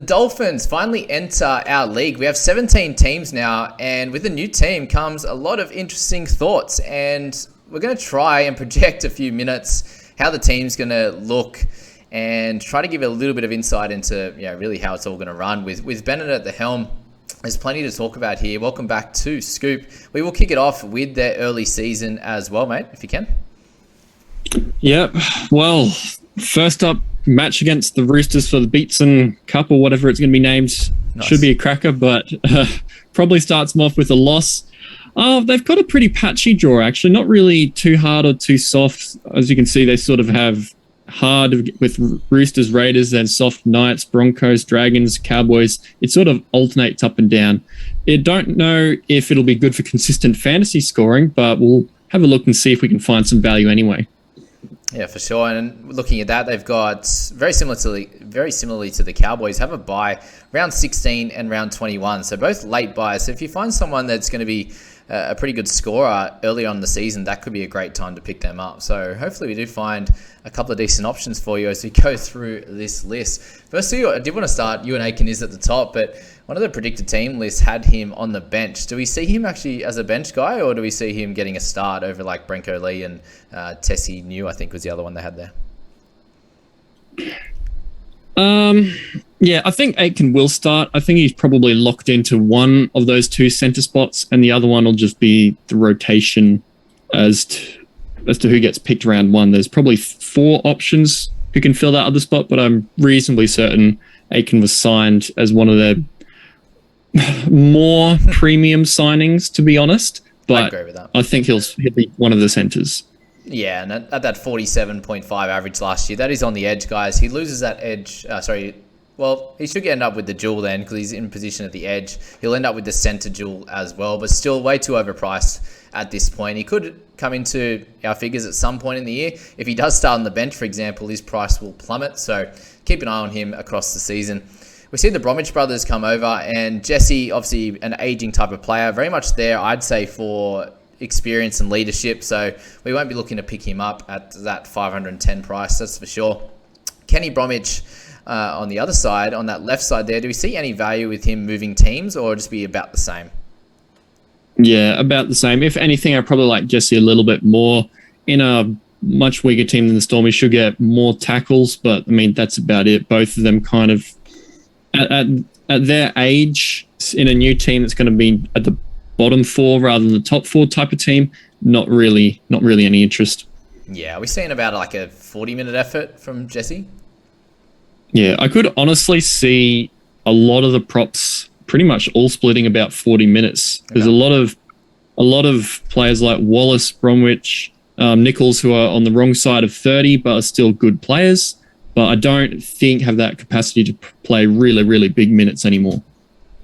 Dolphins finally enter our league. We have 17 teams now, and with a new team comes a lot of interesting thoughts. And we're going to try and project a few minutes how the team's going to look and try to give a little bit of insight into really how it's all going to run. With Bennett at the helm, there's plenty to talk about here. Welcome back to Scoop. We will kick it off with their early season as well, mate, if you can. Yep. Well, first up, match against the Roosters for the Beatson Cup or whatever it's going to be named. Nice. Should be a cracker, but probably starts them off with a loss. They've got a pretty patchy draw, actually. Not really too hard or too soft. As you can see, they sort of have hard with Roosters, Raiders, then soft Knights, Broncos, Dragons, Cowboys. It sort of alternates up and down. I don't know if it'll be good for consistent fantasy scoring, but we'll have a look and see if we can find some value anyway. Yeah, for sure. And looking at that, they've got very similarly to the Cowboys, have a bye round 16 and round 21. So both late buys. So if you find someone that's going to be a pretty good scorer early on in the season, that could be a great time to pick them up. So hopefully we do find a couple of decent options for you as we go through this list. Firstly, I did want to start, Ewan Aiken is at the top, but one of the predicted team lists had him on the bench. Do we see him actually as a bench guy, or do we see him getting a start over like Brenko Lee and Tessie New, I think was the other one they had there? Yeah, I think Aitken will start. I think he's probably locked into one of those two centre spots, and the other one will just be the rotation as to who gets picked round one. There's probably 4 options who can fill that other spot, but I'm reasonably certain Aitken was signed as one of their more premium signings, to be honest. But I agree with that. I think he'll be one of the centres. Yeah, and at that 47.5 average last year, that is on the edge, guys. He loses that edge. Well, he should end up with the dual then because he's in position at the edge. He'll end up with the centre dual as well, but still way too overpriced at this point. He could come into our figures at some point in the year. If he does start on the bench, for example, his price will plummet. So keep an eye on him across the season. We see the Bromwich brothers come over, and Jesse, obviously an aging type of player, very much there, I'd say, for experience and leadership. So we won't be looking to pick him up at that 510 price, that's for sure. Kenny Bromwich on the other side, on that left side there, do we see any value with him moving teams or just be about the same? Yeah, about the same. If anything, I probably like Jesse a little bit more. In a much weaker team than the Storm, he should get more tackles, but I mean, that's about it. Both of them kind of at their age in a new team that's going to be at the bottom 4 rather than the top 4 type of team, not really any interest. Yeah, we're seeing about like a 40-minute effort from Jesse. Yeah, I could honestly see a lot of the props pretty much all splitting about 40 minutes. Okay. There's a lot of players like Wallace, Bromwich, Nichols who are on the wrong side of 30 but are still good players, but I don't think have that capacity to play really, really big minutes anymore.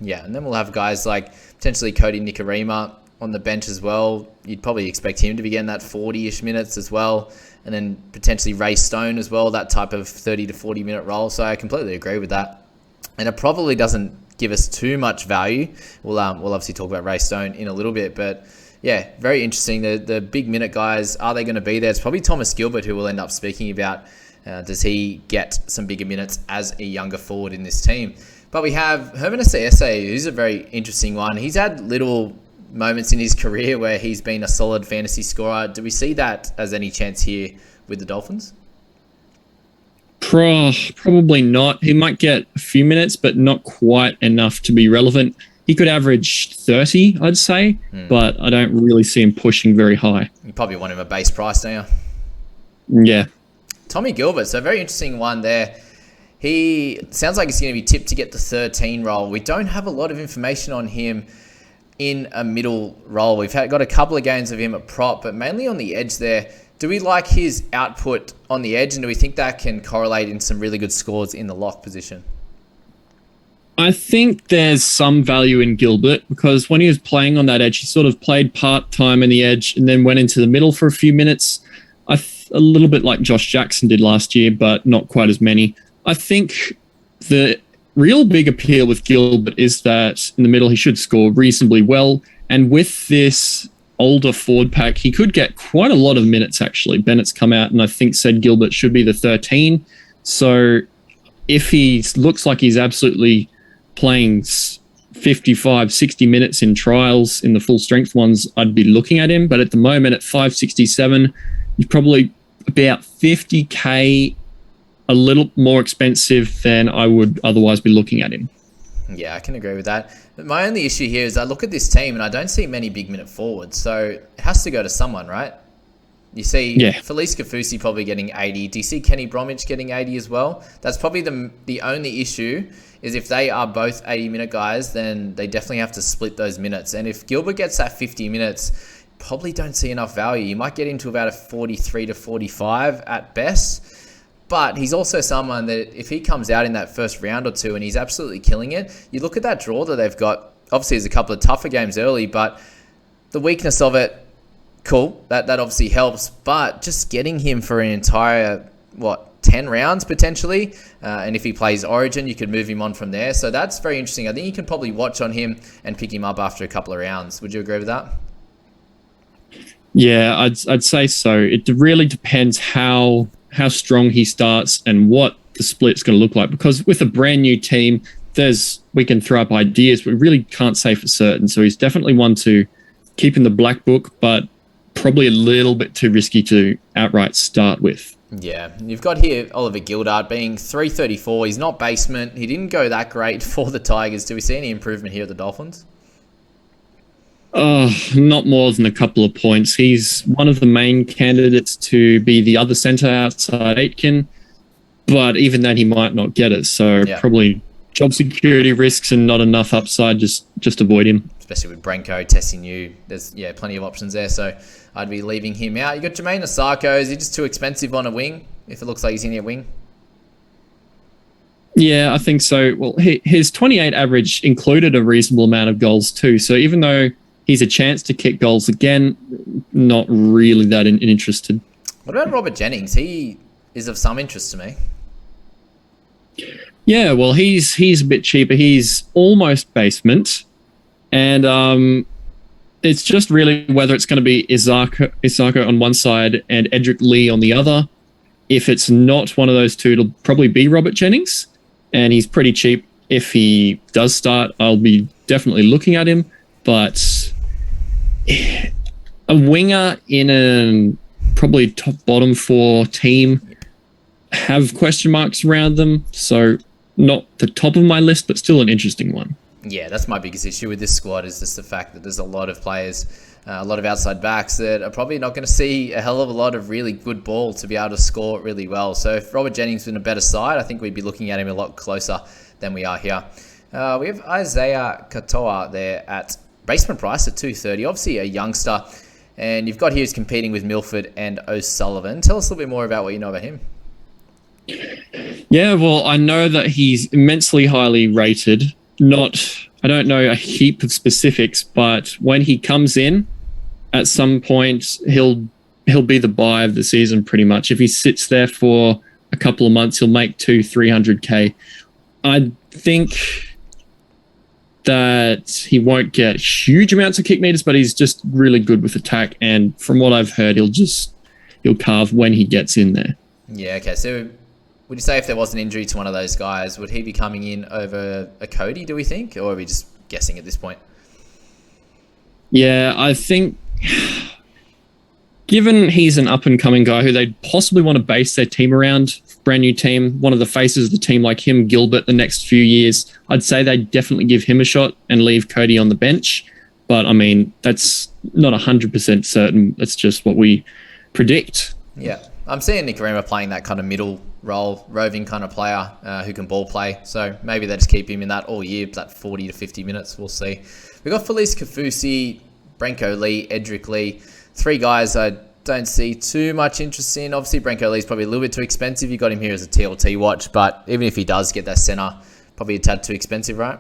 Yeah, and then we'll have guys like potentially Cody Nikorima on the bench as well. You'd probably expect him to be getting that 40-ish minutes as well. And then potentially Ray Stone as well, that type of 30 to 40-minute role. So I completely agree with that. And it probably doesn't give us too much value. We'll obviously talk about Ray Stone in a little bit. But yeah, very interesting. The big minute guys, are they going to be there? It's probably Thomas Gilbert who we'll end up speaking about. Does he get some bigger minutes as a younger forward in this team? But we have Herman Ese, who's a very interesting one. He's had little moments in his career where he's been a solid fantasy scorer. Do we see that as any chance here with the Dolphins? Probably not. He might get a few minutes, but not quite enough to be relevant. He could average 30, I'd say, but I don't really see him pushing very high. You probably want him a base price, don't you? Yeah. Tommy Gilbert, so a very interesting one there. He sounds like he's going to be tipped to get the 13 role. We don't have a lot of information on him in a middle role. We've got a couple of games of him at prop, but mainly on the edge there. Do we like his output on the edge, and do we think that can correlate in some really good scores in the lock position? I think there's some value in Gilbert because when he was playing on that edge, he sort of played part-time in the edge and then went into the middle for a few minutes. A little bit like Josh Jackson did last year, but not quite as many. I think the real big appeal with Gilbert is that in the middle he should score reasonably well, and with this older forward pack he could get quite a lot of minutes actually. Bennett's come out and I think said Gilbert should be the 13, so if he looks like he's absolutely playing 55, 60 minutes in trials in the full strength ones, I'd be looking at him. But at the moment, at 567, he's probably about 50K, a little more expensive than I would otherwise be looking at him. Yeah, I can agree with that. But my only issue here is I look at this team and I don't see many big minute forwards. So it has to go to someone, right? You see Felice Kafusi probably getting 80. Do you see Kenny Bromwich getting 80 as well? That's probably the only issue, is if they are both 80-minute guys, then they definitely have to split those minutes. And if Gilbert gets that 50 minutes, probably don't see enough value. You might get into about a 43 to 45 at best. But he's also someone that if he comes out in that first round or two and he's absolutely killing it, you look at that draw that they've got. Obviously, there's a couple of tougher games early, but the weakness of it, cool, that obviously helps. But just getting him for an entire, 10 rounds potentially, and if he plays Origin, you could move him on from there. So that's very interesting. I think you can probably watch on him and pick him up after a couple of rounds. Would you agree with that? Yeah, I'd say so. It really depends how strong he starts and what the split's going to look like. Because with a brand new team, we can throw up ideas, but we really can't say for certain. So he's definitely one to keep in the black book, but probably a little bit too risky to outright start with. Yeah, you've got here Oliver Gildart being 334. He's not basement. He didn't go that great for the Tigers. Do we see any improvement here at the Dolphins? Not more than a couple of points. He's one of the main candidates to be the other centre outside Aitken, but even then he might not get it. So probably job security risks and not enough upside. Just avoid him. Especially with Branko testing you, there's plenty of options there. So I'd be leaving him out. You got Jermaine Osako. Is he just too expensive on a wing? If it looks like he's in your wing. Yeah, I think so. Well, his 28 average included a reasonable amount of goals too. So even though he's a chance to kick goals again, not really that interested. What about Robert Jennings? He is of some interest to me. Yeah, well, he's a bit cheaper. He's almost basement. And it's just really whether it's going to be Isako on one side and Edric Lee on the other. If it's not one of those two, it'll probably be Robert Jennings. And he's pretty cheap. If he does start, I'll be definitely looking at him. But a winger in a probably top bottom 4 team have question marks around them. So not the top of my list, but still an interesting one. Yeah, that's my biggest issue with this squad, is just the fact that there's a lot of players, a lot of outside backs that are probably not going to see a hell of a lot of really good ball to be able to score really well. So if Robert Jennings was in a better side, I think we'd be looking at him a lot closer than we are here. We have Isaiah Katoa there at basement price at 230. Obviously a youngster, and you've got here he's competing with Milford and O'Sullivan. Tell us a little bit more about what you know about him. Yeah, well, I know that he's immensely highly rated. I don't know a heap of specifics, but when he comes in, at some point he'll be the buy of the season pretty much. If he sits there for a couple of months, he'll make 300K. I think that he won't get huge amounts of kick meters, but he's just really good with attack. And from what I've heard, he'll carve when he gets in there. Yeah, okay. So would you say if there was an injury to one of those guys, would he be coming in over a Cody, do we think? Or are we just guessing at this point? Yeah, I think given he's an up-and-coming guy who they'd possibly want to base their team around, brand new team, one of the faces of the team like him, Gilbert, the next few years, I'd say they'd definitely give him a shot and leave Cody on the bench. But, I mean, that's not 100% certain. That's just what we predict. Yeah. I'm seeing Nicarima playing that kind of middle role, roving kind of player who can ball play. So maybe they just keep him in that all year, that 40 to 50 minutes. We'll see. We've got Felice Kafusi, Branko Lee, Edric Lee. 3 guys I don't see too much interest in. Obviously, Branko Lee's probably a little bit too expensive. You got him here as a TLT watch, but even if he does get that centre, probably a tad too expensive, right?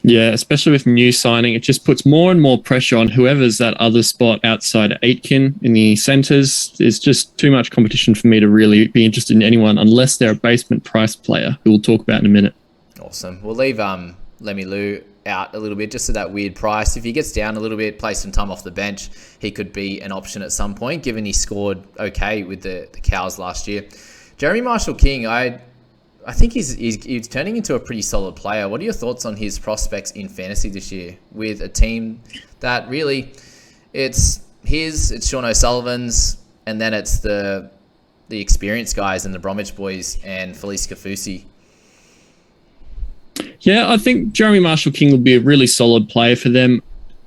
Yeah, especially with new signing, it just puts more and more pressure on whoever's that other spot outside Aitken in the centres. There's just too much competition for me to really be interested in anyone unless they're a basement price player, who we'll talk about in a minute. Awesome. We'll leave Lemmy Lou out a little bit just at that weird price. If he gets down a little bit, play some time off the bench, he could be an option at some point, given he scored okay with the Cows last year. Jeremy Marshall-King, I I think he's turning into a pretty solid player. What are your thoughts on his prospects in fantasy this year with a team that really it's Sean O'Sullivan's, and then it's the experienced guys and the Bromwich boys and Felice Kafusi? Yeah, I think Jeremy Marshall-King will be a really solid player for them.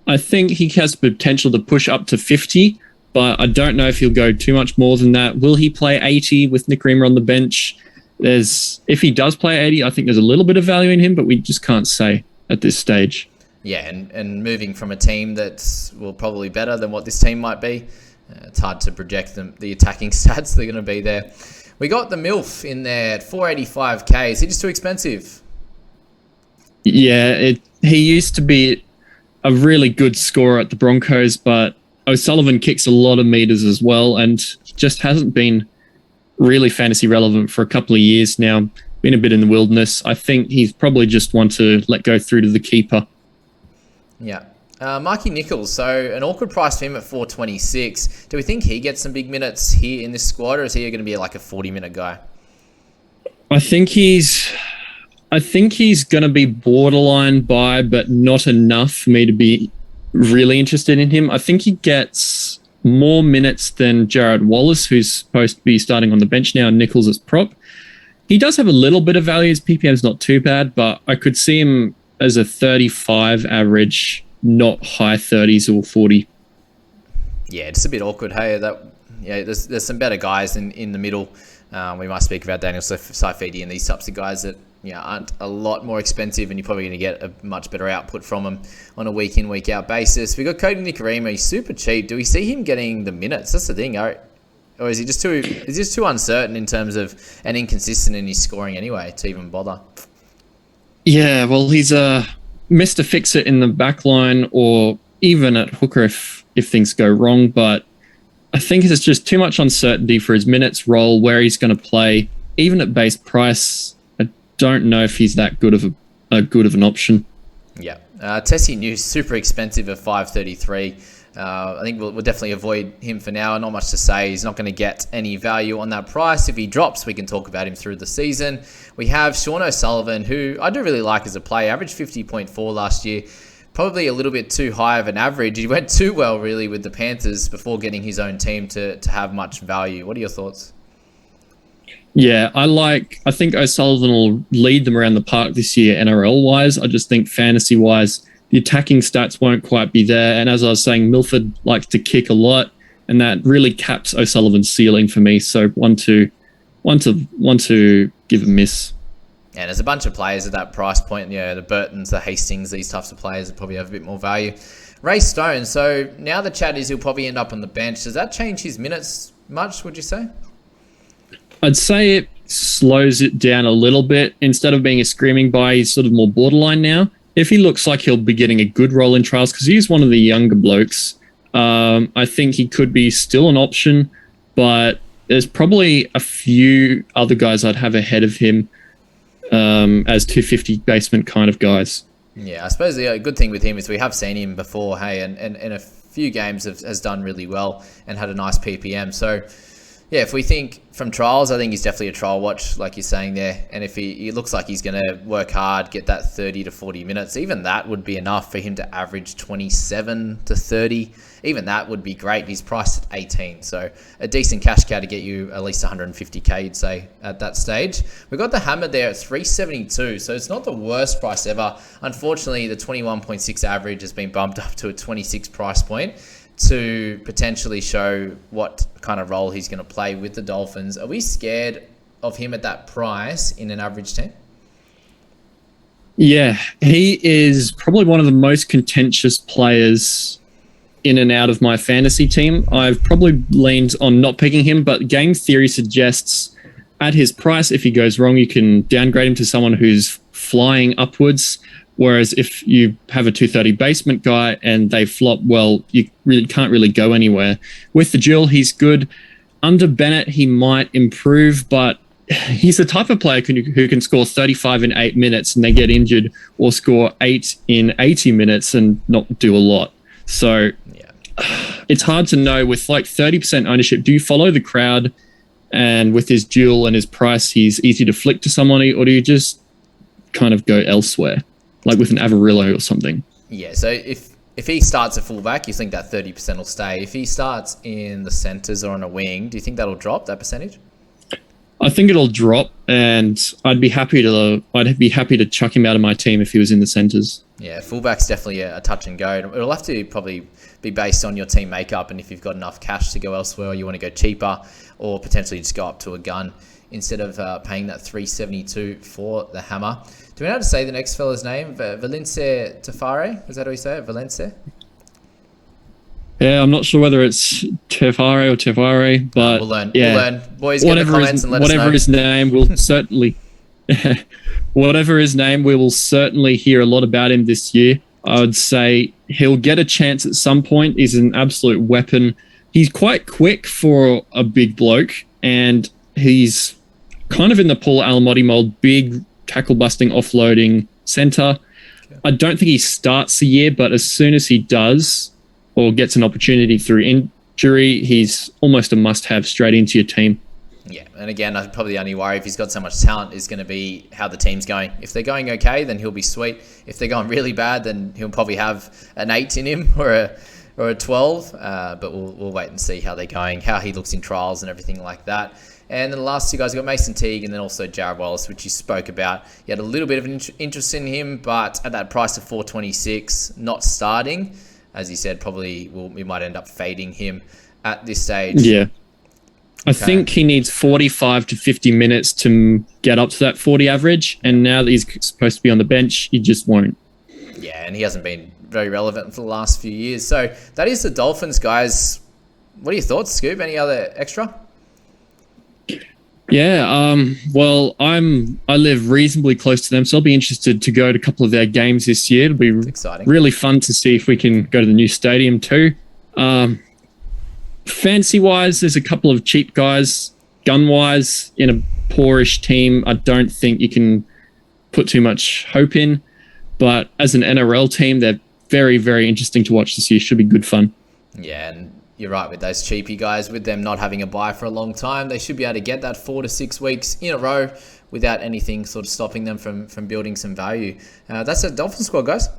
I think he has the potential to push up to 50, but I don't know if he'll go too much more than that. Will he play 80 with Nick Reamer on the bench? If he does play 80, I think there's a little bit of value in him, but we just can't say at this stage. Yeah, and moving from a team that's probably better than what this team might be, it's hard to project the attacking stats that are going to be there. We got the MILF in there at 485k. Is he just too expensive? Yeah, he used to be a really good scorer at the Broncos, but O'Sullivan kicks a lot of meters as well and just hasn't been really fantasy relevant for a couple of years now. Been a bit in the wilderness. I think he's probably just want to let go through to the keeper. Yeah. Marky Nichols, so an awkward price for him at 426. Do we think he gets some big minutes here in this squad, or is he going to be like a 40-minute guy? I think he's going to be borderline buy, but not enough for me to be really interested in him. I think he gets more minutes than Jared Wallace, who's supposed to be starting on the bench now, and Nichols as prop. He does have a little bit of value. His PPM's not too bad, but I could see him as a 35 average, not high 30s or 40. Yeah, it's a bit awkward. Hey, there's some better guys in the middle. We might speak about Daniel Saifidi and these types of guys that aren't a lot more expensive, and you're probably going to get a much better output from them on a week in, week out basis. We got Cody Nikorima. He's super cheap. Do we see him getting the minutes? That's the thing, or is he just too uncertain in terms of and inconsistent in his scoring anyway to even bother? Yeah, well, he's Mr. Fix-It in the backline or even at hooker if things go wrong, but I think it's just too much uncertainty for his minutes, role, where he's going to play. Even at base price, I don't know if he's that good of an option. Yeah, Tessie News, super expensive at 533. I think we'll definitely avoid him for now. Not much to say. He's not going to get any value on that price. If he drops, we can talk about him through the season. We have Sean O'Sullivan, who I do really like as a player. Averaged 50.4 last year. Probably a little bit too high of an average. He went too well, really, with the Panthers before getting his own team to have much value. What are your thoughts? Yeah, I think O'Sullivan will lead them around the park this year, NRL-wise. I just think fantasy-wise, the attacking stats won't quite be there. And as I was saying, Milford likes to kick a lot, and that really caps O'Sullivan's ceiling for me. So want to give a miss. And there's a bunch of players at that price point. The Burtons, the Hastings, these types of players that probably have a bit more value. Ray Stone. So now the chat is he'll probably end up on the bench. Does that change his minutes much, would you say? I'd say it slows it down a little bit. Instead of being a screaming buy, he's sort of more borderline now. If he looks like he'll be getting a good role in trials, because he's one of the younger blokes, I think he could be still an option, but there's probably a few other guys I'd have ahead of him as 250 basement kind of guys. Yeah, I suppose the good thing with him is we have seen him before, and a few games has done really well and had a nice PPM. So, yeah, if we think from trials, I think he's definitely a trial watch, like you're saying there. And if he looks like he's going to work hard, get that 30 to 40 minutes, even that would be enough for him to average 27 to 30. Even that would be great. He's priced at 18. So a decent cash cow to get you at least 150k, you'd say, at that stage. We've got the hammer there at 372. So it's not the worst price ever. Unfortunately, the 21.6 average has been bumped up to a 26 price point to potentially show what kind of role he's going to play with the Dolphins. Are we scared of him at that price in an average team? Yeah, he is probably one of the most contentious players in and out of my fantasy team. I've probably leaned on not picking him, but game theory suggests at his price, if he goes wrong, you can downgrade him to someone who's flying upwards. Whereas if you have a 230 basement guy and they flop, well, you really can't really go anywhere. With the Jill, he's good. Under Bennett, he might improve, but he's the type of player who can score 35 in 8 minutes and they get injured, or score 8 in 80 minutes and not do a lot. So it's hard to know with like 30% ownership. Do you follow the crowd and with his dual and his price, he's easy to flick to somebody, or do you just kind of go elsewhere, like with an Avarillo or something? Yeah, so if he starts at fullback, you think that 30% will stay. If he starts in the centres or on a wing, do you think that'll drop, that percentage? I think it'll drop, and I'd be happy to chuck him out of my team if he was in the centres. Yeah, fullback's definitely a touch and go. It'll have to probably be based on your team makeup and if you've got enough cash to go elsewhere, or you want to go cheaper, or potentially just go up to a gun instead of paying that $372 for the hammer. Do we know how to say the next fella's name? Valence Tafare? Is that how we say it? Valence? Yeah, I'm not sure whether it's Tefare or Tefare, but we'll learn. Yeah, We'll learn. Boys, get in the comments and let us know. Whatever his name, we'll certainly... whatever his name, we will certainly hear a lot about him this year. I would say he'll get a chance at some point. He's an absolute weapon. He's quite quick for a big bloke, and he's kind of in the Paul Alamotti mold, big tackle-busting, offloading centre. Okay. I don't think he starts the year, but as soon as he does, or gets an opportunity through injury, he's almost a must-have straight into your team. Yeah, and again, I probably the only worry if he's got so much talent is going to be how the team's going. If they're going okay, then he'll be sweet. If they're going really bad, then he'll probably have an 8 in him or a 12. But we'll wait and see how they're going, how he looks in trials and everything like that. And then the last two guys, we've got Mason Teague and then also Jared Wallace, which you spoke about. You had a little bit of an interest in him, but at that price of $426, not starting, as you said, probably we might end up fading him at this stage. Yeah. I think he needs 45 to 50 minutes to get up to that 40 average, and now that he's supposed to be on the bench, he just won't. Yeah, and he hasn't been very relevant for the last few years. So that is the Dolphins, guys. What are your thoughts, Scoop? Any other extra? Yeah, well, I live reasonably close to them, so I'll be interested to go to a couple of their games this year. It'll be really fun to see if we can go to the new stadium too. Fancy-wise, there's a couple of cheap guys. Gun-wise, in a poorish team, I don't think you can put too much hope in. But as an NRL team, they're very, very interesting to watch this year. Should be good fun. Yeah, and you're right with those cheapy guys. With them not having a bye for a long time, they should be able to get that 4 to 6 weeks in a row without anything sort of stopping them from building some value. That's the Dolphins squad, guys.